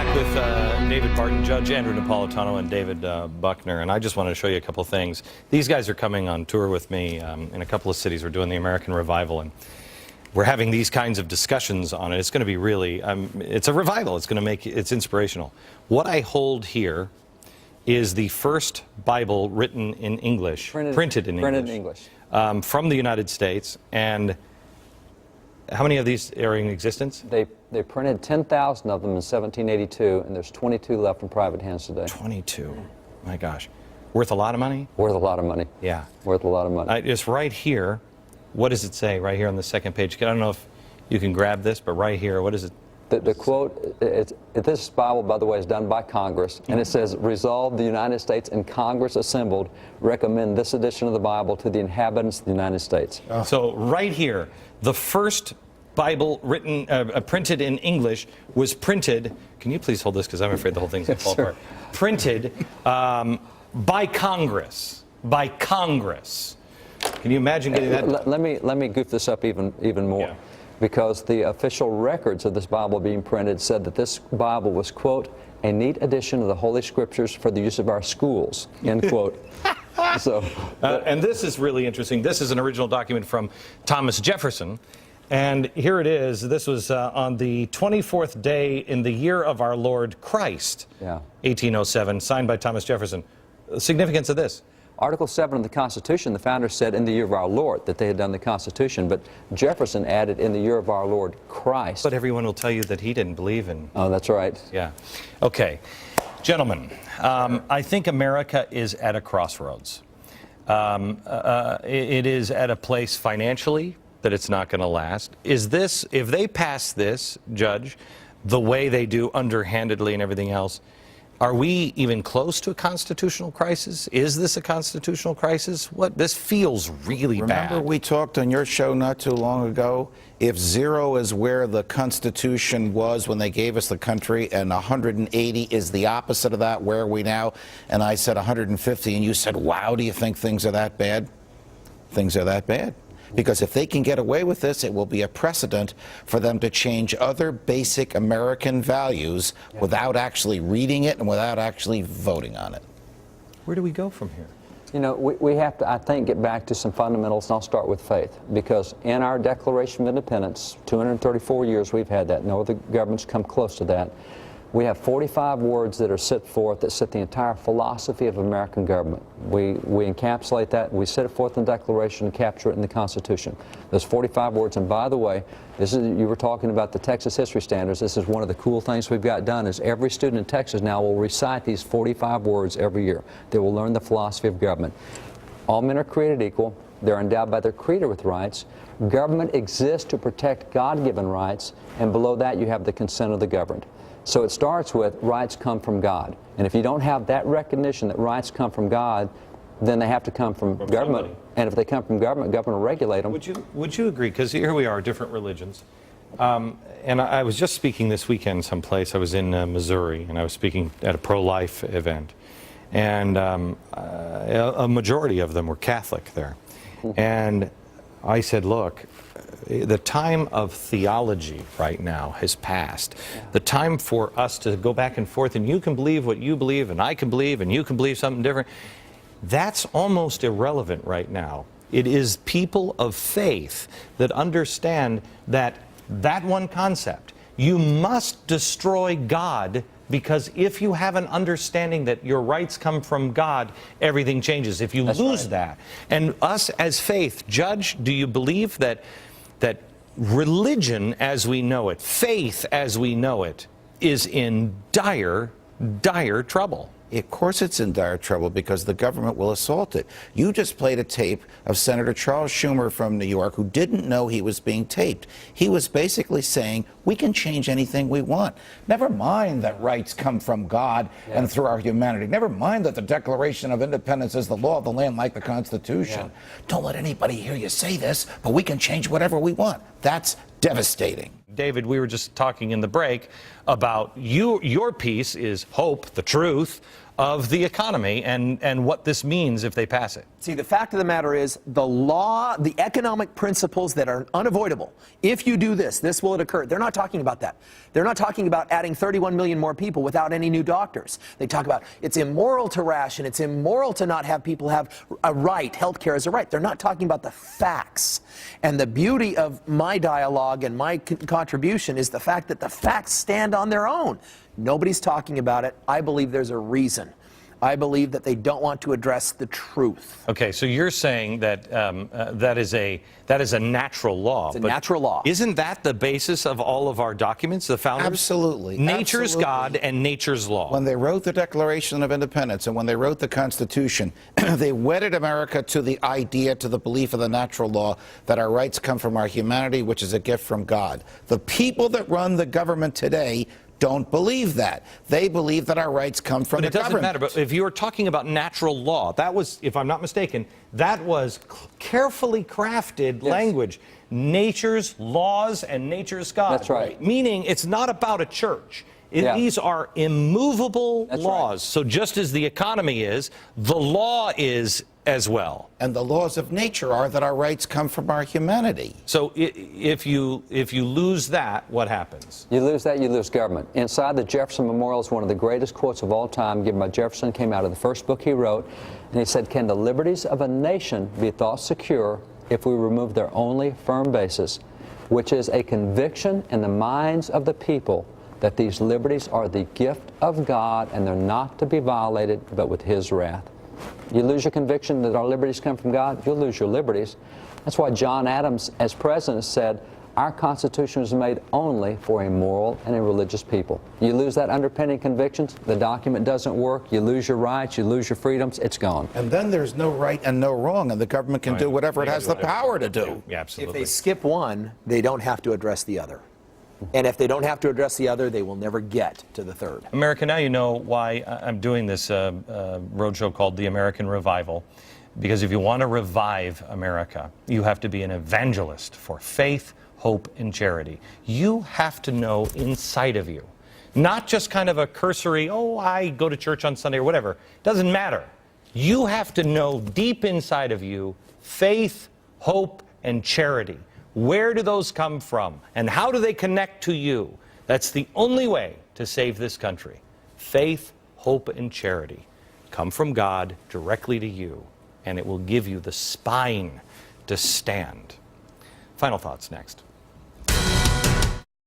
back with David Barton, Judge Andrew Napolitano, and David Buckner, and I just wanted to show you a couple things. These guys are coming on tour with me in a couple of cities. We're doing the American Revival, and we're having these kinds of discussions on it. It's going to be really, it's a revival. It's going to make, it's inspirational. What I hold here is the first Bible written in English, printed in English, from the United States. And how many of these are in existence? They printed 10,000 of them in 1782, and there's 22 left in private hands today. 22. My gosh. Worth a lot of money? Worth a lot of money. Yeah. Worth a lot of money. It's right here. What does it say right here on the second page? I don't know if you can grab this, but right here, what is it? The quote, this Bible, by the way, is done by Congress, and it says, "Resolve the United States and Congress assembled recommend this edition of the Bible to the inhabitants of the United States." Oh. So right here, the first Bible written, printed in English was printed, can you please hold this because I'm afraid the whole thing's going to fall apart. Printed by Congress. By Congress. Can you imagine getting that? Let me goof this up even more. Yeah. Because the official records of this Bible being printed said that this Bible was, quote, "a neat addition of the Holy Scriptures for the use of our schools," end quote. So, and this is really interesting. This is an original document from Thomas Jefferson. And here it is. This was on the 24th day in the year of our Lord Christ, 1807, signed by Thomas Jefferson. The significance of this? Article 7 of the Constitution, the founders said in the year of our Lord that they had done the Constitution, but Jefferson added in the year of our Lord Christ. But everyone will tell you that he didn't believe in... Oh, that's right. Yeah. Okay. Gentlemen, I think America is at a crossroads. It is at a place financially that it's not going to last. Is this, if they pass this, Judge, the way they do underhandedly and everything else, are we even close to a constitutional crisis? Is this a constitutional crisis? What? This feels really bad. Remember we talked on your show not too long ago, if 0 is where the Constitution was when they gave us the country and 180 is the opposite of that, where are we now? And I said 150 and you said, wow, do you think things are that bad? Things are that bad. Because if they can get away with this, it will be a precedent for them to change other basic American values without actually reading it and without actually voting on it. Where do we go from here? You know, we have to, I think, get back to some fundamentals, and I'll start with faith. Because in our Declaration of Independence, 234 years we've had that, no other governments come close to that. We have 45 words that are set forth that set the entire philosophy of American government. We encapsulate that, we set it forth in the Declaration and capture it in the Constitution. There's 45 words, and by the way, this is, you were talking about the Texas History Standards. This is one of the cool things we've got done is every student in Texas now will recite these 45 words every year. They will learn the philosophy of government. All men are created equal. They're endowed by their Creator with rights. Government exists to protect God-given rights, and below that you have the consent of the governed. So it starts with rights come from God. And if you don't have that recognition that rights come from God, then they have to come from government. Somebody. And if they come from government, government will regulate them. Would you agree? Because here we are, different religions. And I was just speaking this weekend someplace. I was in Missouri, and I was speaking at a pro-life event. And a majority of them were Catholic there. And I said, look, the time of theology right now has passed. The time for us to go back and forth, and you can believe what you believe, and I can believe, and you can believe something different. That's almost irrelevant right now. It is people of faith that understand that one concept. You must destroy God, because if you have an understanding that your rights come from God, everything changes. If you lose that, and us as faith, Judge, do you believe that religion as we know it, faith as we know it, is in dire, dire trouble? Of course it's in dire trouble because the government will assault it. You just played a tape of Senator Charles Schumer from New York who didn't know he was being taped. He was basically saying, we can change anything we want. Never mind that rights come from God and through our humanity. Never mind that the Declaration of Independence is the law of the land like the Constitution. Don't let anybody hear you say this, but we can change whatever we want. That's devastating. David, we were just talking in the break about your piece is hope, the truth. of the economy and what this means if they pass it. See, the fact of the matter is the law, the economic principles that are unavoidable. If you do this, this will occur. They're not talking about that. They're not talking about adding 31 million more people without any new doctors. They talk about it's immoral to ration. It's immoral to not have people have a right. Health care is a right. They're not talking about the facts. And the beauty of my dialogue and my contribution is the fact that the facts stand on their own. Nobody's talking about it. I believe there's a reason. I believe that they don't want to address the truth. Okay, so you're saying that that is a natural law. It's a natural law. Isn't that the basis of all of our documents, the founders? Absolutely. Nature's Absolutely. God and nature's law. When they wrote the Declaration of Independence and when they wrote the Constitution, they wedded America to the idea, to the belief of the natural law that our rights come from our humanity, which is a gift from God. The people that run the government today don't believe that. They believe that our rights come from the government. But it doesn't matter. But if you were talking about natural law, that was, if I'm not mistaken, that was carefully crafted language. Nature's laws and nature's God. That's right. Meaning it's not about a church. These are immovable laws. Right. So just as the economy is, the law is as well. And the laws of nature are that our rights come from our humanity. So if you lose that, what happens? You lose that, you lose government. Inside the Jefferson Memorial is one of the greatest quotes of all time given by Jefferson, came out of the first book he wrote, and he said, "Can the liberties of a nation be thought secure if we remove their only firm basis, which is a conviction in the minds of the people that these liberties are the gift of God and they're not to be violated but with His wrath." You lose your conviction that our liberties come from God, you'll lose your liberties. That's why John Adams, as president, said, our Constitution was made only for a moral and a religious people. You lose that underpinning convictions, the document doesn't work, you lose your rights, you lose your freedoms, it's gone. And then there's no right and no wrong, and the government can do whatever it has the power to do. Yeah, absolutely. If they skip one, they don't have to address the other. And if they don't have to address the other, they will never get to the third. America, now you know why I'm doing this roadshow called The American Revival. Because if you want to revive America, you have to be an evangelist for faith, hope, and charity. You have to know inside of you, not just kind of a cursory, oh, I go to church on Sunday or whatever. Doesn't matter. You have to know deep inside of you faith, hope, and charity. Where do those come from? And how do they connect to you? That's the only way to save this country. Faith, hope, and charity come from God directly to you, and it will give you the spine to stand. Final thoughts next.